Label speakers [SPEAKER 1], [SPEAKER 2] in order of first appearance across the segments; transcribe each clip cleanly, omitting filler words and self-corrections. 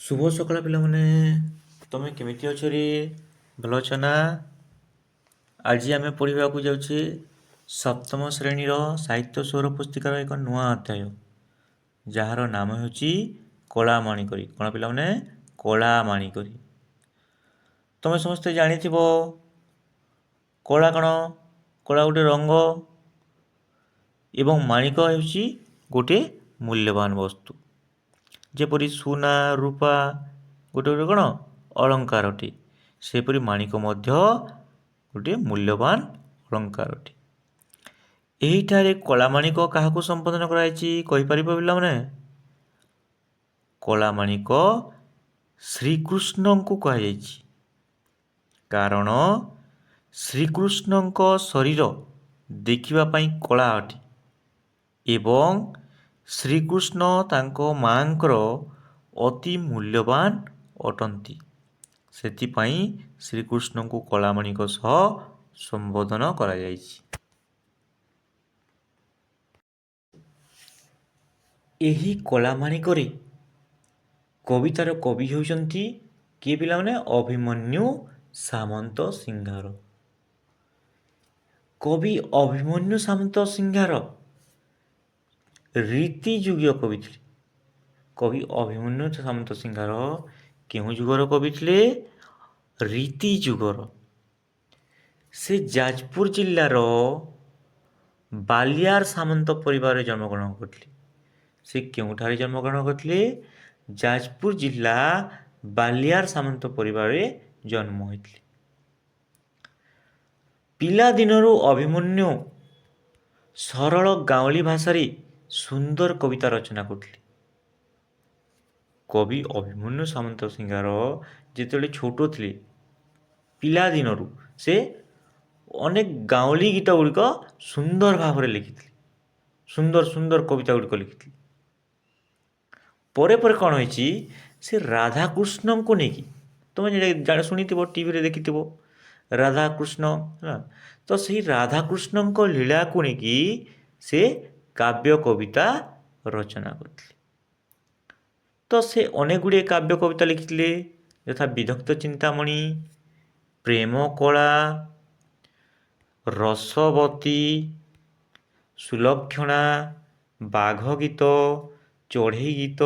[SPEAKER 1] ଶୁଭ ସକାଳ ପିଲାମାନେ, ତମେ କେମିତି ଅଛ ରେ? ଭଲ ଅଛ ନା? ଆଜି ଆମେ ପଢ଼ିବାକୁ ଯାଉଛେ ସପ୍ତମ ଶ୍ରେଣୀର ସାହିତ୍ୟ ସ୍ୱର ପୁସ୍ତିକାର ଏକ ନୂଆ ଅଧ୍ୟାୟ, ଯାହାର ନାମ ହେଉଛି କଳା ମାଣିକରି। କ'ଣ ପିଲାମାନେ? କଳା ମାଣିକରି। ତମେ ସମସ୍ତେ ଜାଣିଥିବ କଳା କ'ଣ? କଳା ଗୋଟେ ରଙ୍ଗ ଏବଂ ମାଣିକ ହେଉଛି ଗୋଟିଏ ମୂଲ୍ୟବାନ ବସ୍ତୁ। ଯେପରି ସୁନା ରୂପା ଗୋଟେ କ'ଣ ଅଳଙ୍କାର ଅଟେ, ସେପରି ମାଣିକ ମଧ୍ୟ ଗୋଟିଏ ମୂଲ୍ୟବାନ ଅଳଙ୍କାର ଅଟେ। ଏହିଠାରେ କଳାମାଣିକ କାହାକୁ ସମ୍ବୋଧନ କରାଯାଇଛି କହିପାରିବ ପିଲାମାନେ? କଳାମାଣିକ ଶ୍ରୀକୃଷ୍ଣଙ୍କୁ କୁହାଯାଇଛି, କାରଣ ଶ୍ରୀକୃଷ୍ଣଙ୍କ ଶରୀର ଦେଖିବା ପାଇଁ କଳା ଅଟେ ଏବଂ ଶ୍ରୀକୃଷ୍ଣ ତାଙ୍କ ମାଙ୍କର ଅତି ମୂଲ୍ୟବାନ ଅଟନ୍ତି। ସେଥିପାଇଁ ଶ୍ରୀକୃଷ୍ଣଙ୍କୁ କଳାମାଣିକ ସହ ସମ୍ବୋଧନ କରାଯାଇଛି। ଏହି କଳାମାଣିକରେ କବିତାର କବି ହେଉଛନ୍ତି କିଏ ପିଲାମାନେ? ଅଭିମନ୍ୟୁ ସାମନ୍ତ ସିଂହାର। କବି ଅଭିମନ୍ୟୁ ସାମନ୍ତ ସିଂହାର ରୀତିଯୁଗୀୟ କବି ଥିଲେ। କବି ଅଭିମନ୍ୟୁ ସାମନ୍ତ ସିଂହାର କେଉଁ ଯୁଗର କବି ଥିଲେ? ରୀତି ଯୁଗର। ସେ ଯାଜପୁର ଜିଲ୍ଲାର ବାଲିଆର ସାମନ୍ତ ପରିବାରରେ ଜନ୍ମଗ୍ରହଣ କରିଥିଲେ। ସେ କେଉଁଠାରେ ଜନ୍ମଗ୍ରହଣ କରିଥିଲେ? ଯାଜପୁର ଜିଲ୍ଲା ବାଲିଆର ସାମନ୍ତ ପରିବାରରେ ଜନ୍ମ ହୋଇଥିଲେ। ପିଲାଦିନରୁ ଅଭିମନ୍ୟୁ ସରଳ ଗାଉଁଲି ଭାଷାରେ ସୁନ୍ଦର କବିତା ରଚନା କରୁଥିଲେ। କବି ଅଭିମନ୍ୟୁ ସାମନ୍ତ ସିଂହାର ଯେତେବେଳେ ଛୋଟ ଥିଲେ, ପିଲାଦିନରୁ ସେ ଅନେକ ଗାଉଁଲି ଗୀତ ଗୁଡ଼ିକ ସୁନ୍ଦର ଭାବରେ ଲେଖିଥିଲେ। ସୁନ୍ଦର ସୁନ୍ଦର କବିତା ଗୁଡ଼ିକ ଲେଖିଥିଲେ। ପରେ ପରେ କ'ଣ ହେଇଛି? ସେ ରାଧାକୃଷ୍ଣଙ୍କୁ ନେଇକି, ତୁମେ ଶୁଣିଥିବ, ଟିଭିରେ ଦେଖିଥିବ ରାଧାକୃଷ୍ଣ, ହେଲା। ତ ସେଇ ରାଧାକୃଷ୍ଣଙ୍କ ଲୀଳାକୁ ନେଇକି ସେ କାବ୍ୟ କବିତା ରଚନା କରିଥିଲେ। ତ ସେ ଅନେକ ଗୁଡ଼ିଏ କାବ୍ୟ କବିତା ଲେଖିଥିଲେ, ଯଥା ବିଦଗ୍ଧ ଚିନ୍ତାମଣି, ପ୍ରେମ କଳା, ରସବତୀ, ସୁଲକ୍ଷଣା, ବାଘ ଗୀତ, ଚଢ଼େଇ ଗୀତ,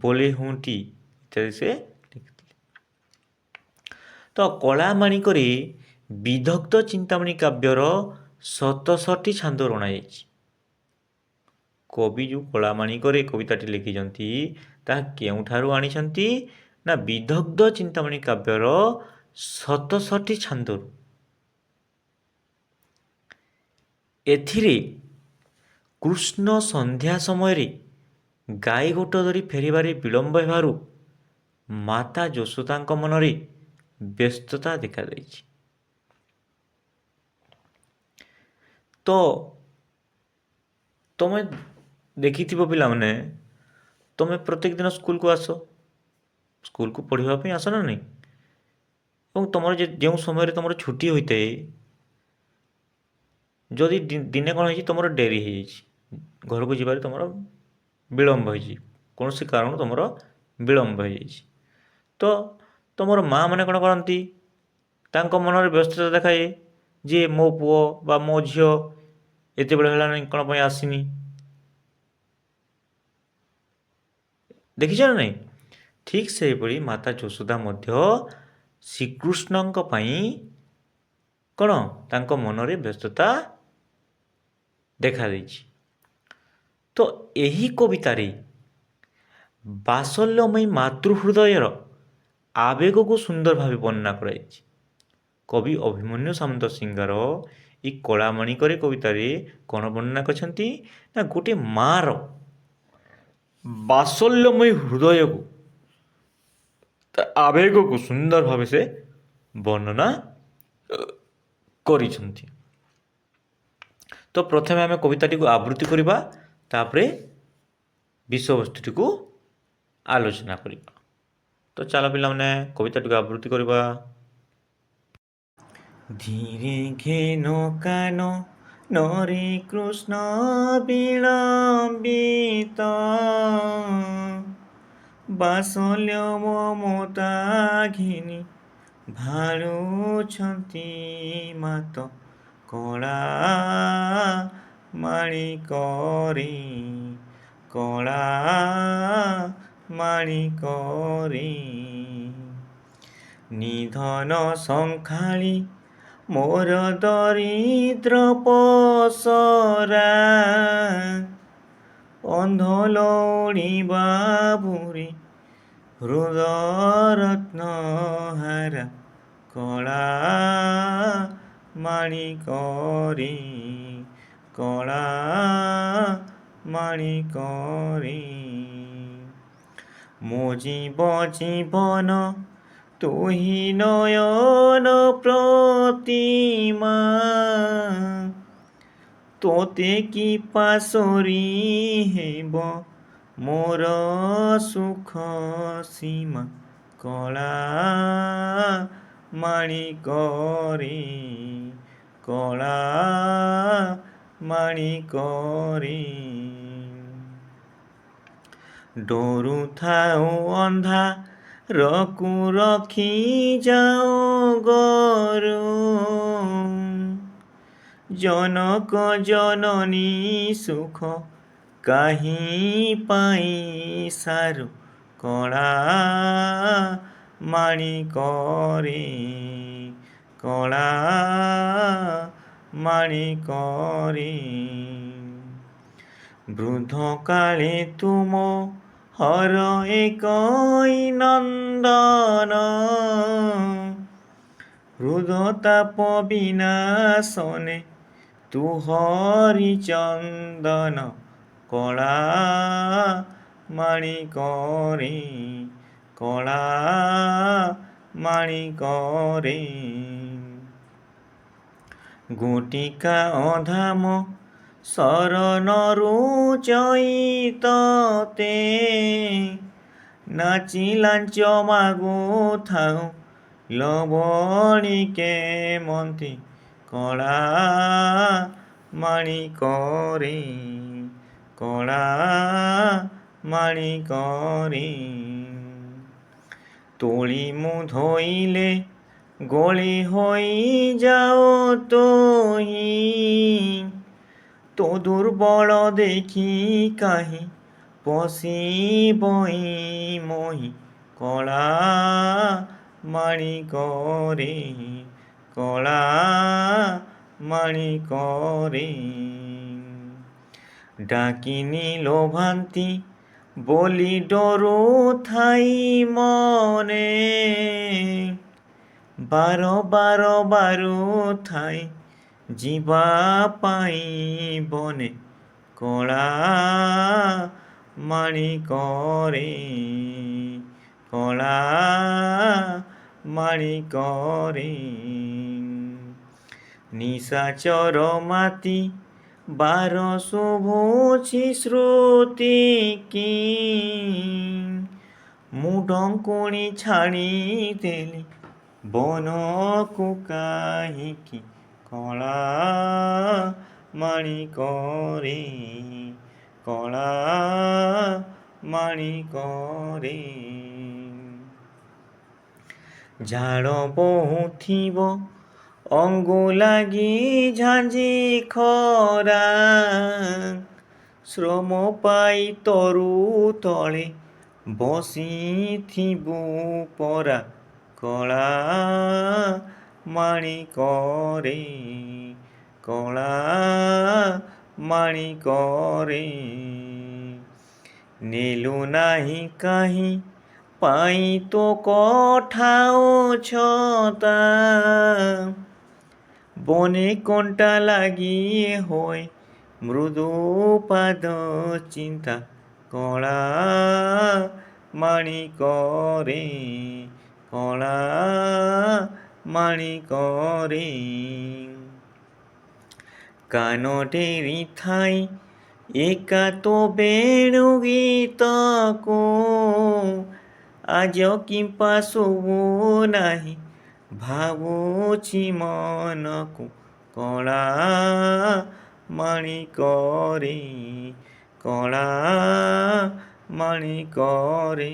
[SPEAKER 1] ବୋଲେ ହୁଣ୍ଟି ଇତ୍ୟାଦି ସେ ଲେଖିଥିଲେ। ତ କଳାମାଣିକରେ ବିଦଗ୍ଧ ଚିନ୍ତାମଣି କାବ୍ୟର 67ଟି ଛାନ୍ଦ ଅଣାଯାଇଛି। କବି ଯେଉଁ କଳାମାଣିକରେ କବିତାଟି ଲେଖିଛନ୍ତି ତାହା କେଉଁଠାରୁ ଆଣିଛନ୍ତି? ନା ବିଦଗ୍ଧ ଚିନ୍ତାମଣି କାବ୍ୟର 67ଟି ଛାନ୍ଦରୁ। ଏଥିରେ କୃଷ୍ଣ ସନ୍ଧ୍ୟା ସମୟରେ ଗାଈ ଗୋଟ ଧରି ଫେରିବାରେ ବିଳମ୍ବ ହେବାରୁ ମାତା ଯଶୋଦାଙ୍କ ମନରେ ବ୍ୟସ୍ତତା ଦେଖାଯାଇଛି। ତ ତମେ ଦେଖିଥିବ ପିଲାମାନେ, ତମେ ପ୍ରତ୍ୟେକ ଦିନ ସ୍କୁଲକୁ ଆସ, ସ୍କୁଲକୁ ପଢ଼ିବା ପାଇଁ ଆସ ନା ନାହିଁ? ଏବଂ ତୁମର ଯେଉଁ ସମୟରେ ତୁମର ଛୁଟି ହୋଇଥାଏ, ଯଦି ଦିନେ କ'ଣ ହେଇଛି, ତୁମର ଡେରି ହେଇଯାଇଛି, ଘରକୁ ଯିବାରେ ତୁମର ବିଳମ୍ବ ହେଇଛି, କୌଣସି କାରଣରୁ ତୁମର ବିଳମ୍ବ ହେଇଯାଇଛି, ତ ତୁମର ମା' ମାନେ କ'ଣ କରନ୍ତି? ତାଙ୍କ ମନରେ ବ୍ୟସ୍ତତା ଦେଖାଏ ଯେ ମୋ ପୁଅ ବା ମୋ ଝିଅ ଏତେବେଳେ ହେଲାଣି କ'ଣ ପାଇଁ ଆସିନି? ଦେଖିଛ ନା ନାହିଁ? ଠିକ୍ ସେହିଭଳି ମାତା ଯଶୋଦା ମଧ୍ୟ ଶ୍ରୀକୃଷ୍ଣଙ୍କ ପାଇଁ କ'ଣ ତାଙ୍କ ମନରେ ବ୍ୟସ୍ତତା ଦେଖାଦେଇଛି। ତ ଏହି କବିତାରେ ବାତ୍ସଲ୍ୟମୟୀ ମାତୃହୃଦୟର ଆବେଗକୁ ସୁନ୍ଦର ଭାବେ ବର୍ଣ୍ଣନା କରାଯାଇଛି। କବି ଅଭିମନ୍ୟୁ ସାମନ୍ତ ସିଂହାର ଏହି କଳାମାଣିକରେ କବିତାରେ କ'ଣ ବର୍ଣ୍ଣନା କରିଛନ୍ତି? ନା ଗୋଟିଏ ମା'ର ବାତ୍ସଲ୍ୟମୟୀ ହୃଦୟକୁ, ତା ଆବେଗକୁ ସୁନ୍ଦର ଭାବେ ସେ ବର୍ଣ୍ଣନା କରିଛନ୍ତି। ତ ପ୍ରଥମେ ଆମେ କବିତାଟିକୁ ଆବୃତ୍ତି କରିବା, ତାପରେ ବିଷୟବସ୍ତୁଟିକୁ ଆଲୋଚନା କରିବା। ତ ଚାଲ ପିଲାମାନେ କବିତାଟିକୁ ଆବୃତ୍ତି କରିବା। ଧୀରେ ଘେନ କାନ ନରେ କୃଷ୍ଣ ବିଳମ୍ବିତ, ବାତ୍ସଲ୍ୟ ମମତା ଘିନି ଭାଳୁଛନ୍ତି ମାତ କଳା ମାଣିକରେ, କଳା ମାଣିକରେ। ନିଧନ ସଂଖାଳି ମୋର ଦରିଦ୍ର ପସରା, ଅନ୍ଧ ଲୋଡ଼ିବା ବୁରି ହୃଦରତ୍ନହାରା, କଳା ମାଣିକରେ, କଳା ମାଣିକରେ। ମୋ ଜୀବନ ତୁହି ନୟନ ପ୍ରତିମା, ତୋତେ କି ପାଶୋରି ହେବ ମୋର ସୁଖ ସୀମା, କଳା ମାଣିକରେ, କଳା ମାଣିକରେ। ଡରୁଥାଉ ଅନ୍ଧାରକୁ ରଖି ଯାଉ ଗରୁ, ଜନକ ଜନନୀ ସୁଖ କାହିଁ ପାଇଁ ସାରୁ, କଳା ମାଣିକରେ, କଳା ମାଣିକରେ। ବୃଦ୍ଧ କାଳେ ତୁମ ହର ଏକଇ ନନ୍ଦନ, ହୃଦତାପ ବିନାଶନେ ତୁ ହରିଚନ୍ଦନ, କଳା ମାଣିକରେ, କଳା ମାଣିକରେ। ଗୋଟିକା ଅଧାମ ଶରଣରୁ ଚଇତତେ, ନାଚି ଲାଞ୍ଚ ମାଗୁଥାଉ ଲବଣିକେ ମନ୍ତେ, କଳା ମାଣିକରେ, କଳା ମାଣିକରେ। ତୋଳି ମୁଁ ଧୋଇଲେ ଗଳି ହୋଇ ଯାଉ ତୋହି, ତୋ ଦୁର୍ବଳ ଦେଖି କାହିଁ ପଶିବଇ ମୋହି, କଳା ମାଣିକରେ, କଳା ମାଣିକରେ। ଡାକିନି ଲୋଭାନ୍ତି ବୋଲି ଡରୁଥାଇ ମନେ, ବାର ବାର ବାରୁଥାଇ ଯିବା ପାଇଁ ବନେ, କଳା ମାଣିକରେ, କଳା ମାଣିକରେ। ନିଶାଚର ମାତି ବାର ଶୁଭୁଛି ଶ୍ରୁତି କି, ମୁଁ ଡଙ୍କୁଣି ଛାଡ଼ିଦେଲି ବନକୁ କାହିଁକି, କଳା ମାଣିକରେ, କଳା ମାଣିକରେ। ଝାଳ ବହୁଥିବ ଅଙ୍ଗୁ ଲାଗି ଝାଞ୍ଜି ଖରା, ଶ୍ରମ ପାଇ ତରୁ ତଳେ ବସିଥିବୁ ପରା, କଳା ମାଣିକରେ, କଳା ମାଣିକରେ। ନେଲୁ ନାହିଁ କାହିଁ ପାଇଁ ତୋ କଠାଉ ଛତା, ବନେ କଣ୍ଟା ଲାଗି ହୋଇ ମୃଦୁ ପାଦ ଚିନ୍ତା, କଳା ମାଣିକରେ, କଳା ମାଣିକରେ। କାନ ଡେରି ଥାଇ ଏକା ତୋ ବେଣୁ ଗୀତକୁ, ଆଜ କିମ୍ପା ଶୁଭୁ ନାହିଁ ଭାବୁଛି ମନକୁ, କଳା ମାଣିକରେ, କଳା ମାଣିକରେ